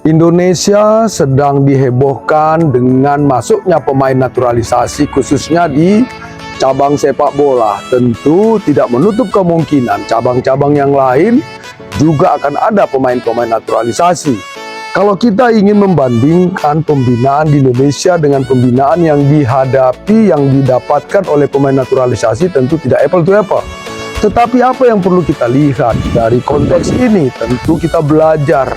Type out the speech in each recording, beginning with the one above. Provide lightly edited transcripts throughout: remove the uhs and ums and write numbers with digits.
Indonesia sedang dihebohkan dengan masuknya pemain naturalisasi khususnya di cabang sepak bola. Tentu tidak menutup kemungkinan cabang-cabang yang lain juga akan ada pemain-pemain naturalisasi. Kalau kita ingin membandingkan pembinaan di Indonesia dengan pembinaan yang dihadapi, yang didapatkan oleh pemain naturalisasi, tentu tidak apple to apple. Tetapi apa yang perlu kita lihat dari konteks ini? Tentu kita belajar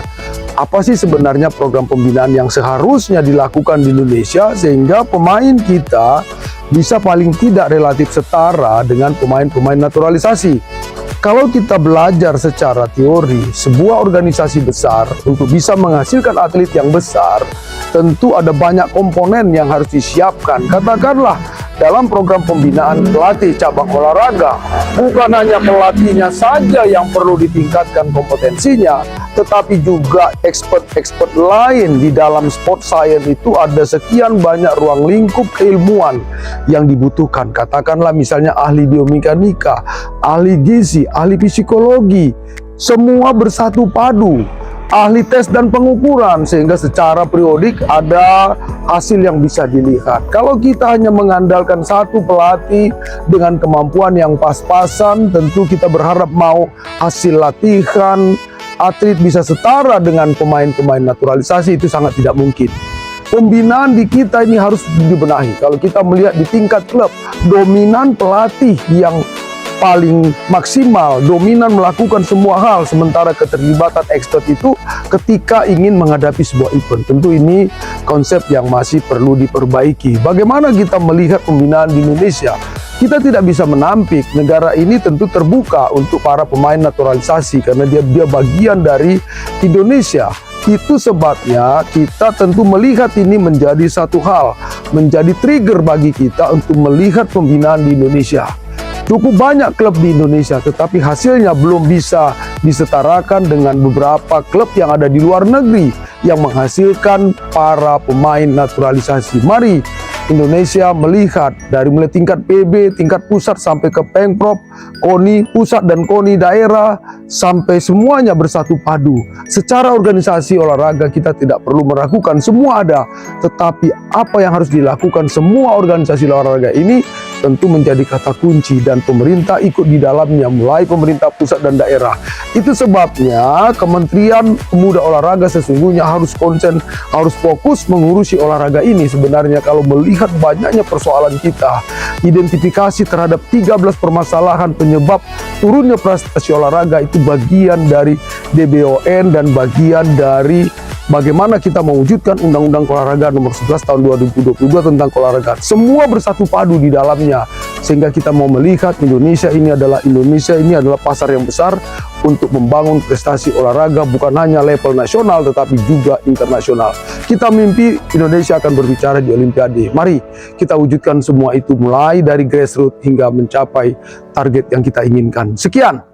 apa sih sebenarnya program pembinaan yang seharusnya dilakukan di Indonesia sehingga pemain kita bisa paling tidak relatif setara dengan pemain-pemain naturalisasi. Kalau kita belajar secara teori, sebuah organisasi besar untuk bisa menghasilkan atlet yang besar, tentu ada banyak komponen yang harus disiapkan. Katakanlah dalam program pembinaan pelatih cabang olahraga, bukan hanya pelatihnya saja yang perlu ditingkatkan kompetensinya, tetapi juga expert-expert lain di dalam sport science itu ada sekian banyak ruang lingkup keilmuan yang dibutuhkan. Katakanlah misalnya ahli biomekanika, ahli gizi, ahli psikologi, semua bersatu padu, ahli tes dan pengukuran, sehingga secara periodik ada hasil yang bisa dilihat. Kalau kita hanya mengandalkan satu pelatih dengan kemampuan yang pas-pasan, tentu kita berharap mau hasil latihan atlet bisa setara dengan pemain-pemain naturalisasi, itu sangat tidak mungkin. Pembinaan di kita ini harus dibenahi. Kalau kita melihat di tingkat klub, dominan pelatih yang paling maksimal, dominan melakukan semua hal, sementara keterlibatan expert itu ketika ingin menghadapi sebuah event. Tentu ini konsep yang masih perlu diperbaiki. Bagaimana kita melihat pembinaan di Indonesia? Kita tidak bisa menampik, negara ini tentu terbuka untuk para pemain naturalisasi karena dia bagian dari Indonesia. Itu sebabnya kita tentu melihat ini menjadi satu hal, menjadi trigger bagi kita untuk melihat pembinaan di Indonesia. Cukup banyak klub di Indonesia, tetapi hasilnya belum bisa disetarakan dengan beberapa klub yang ada di luar negeri yang menghasilkan para pemain naturalisasi. Mari Indonesia melihat dari mulai tingkat PB, tingkat pusat sampai ke Pemprov, KONI pusat dan KONI daerah, sampai semuanya bersatu padu. Secara organisasi olahraga kita tidak perlu meragukan, semua ada. Tetapi apa yang harus dilakukan semua organisasi olahraga ini tentu menjadi kata kunci dan pemerintah ikut di dalamnya, mulai pemerintah pusat dan daerah. Itu sebabnya Kementerian Pemuda Olahraga sesungguhnya harus konsen, harus fokus mengurusi olahraga ini. Sebenarnya kalau melihat banyaknya persoalan kita, identifikasi terhadap 13 permasalahan penyebab turunnya prestasi olahraga itu bagian dari DBON dan bagian dari bagaimana kita mewujudkan Undang-Undang Olahraga Nomor 11 Tahun 2022 tentang olahraga. Semua bersatu padu di dalamnya sehingga kita mau melihat Indonesia ini adalah pasar yang besar untuk membangun prestasi olahraga bukan hanya level nasional tetapi juga internasional. Kita mimpi Indonesia akan berbicara di Olimpiade. Mari kita wujudkan semua itu mulai dari grassroots hingga mencapai target yang kita inginkan. Sekian.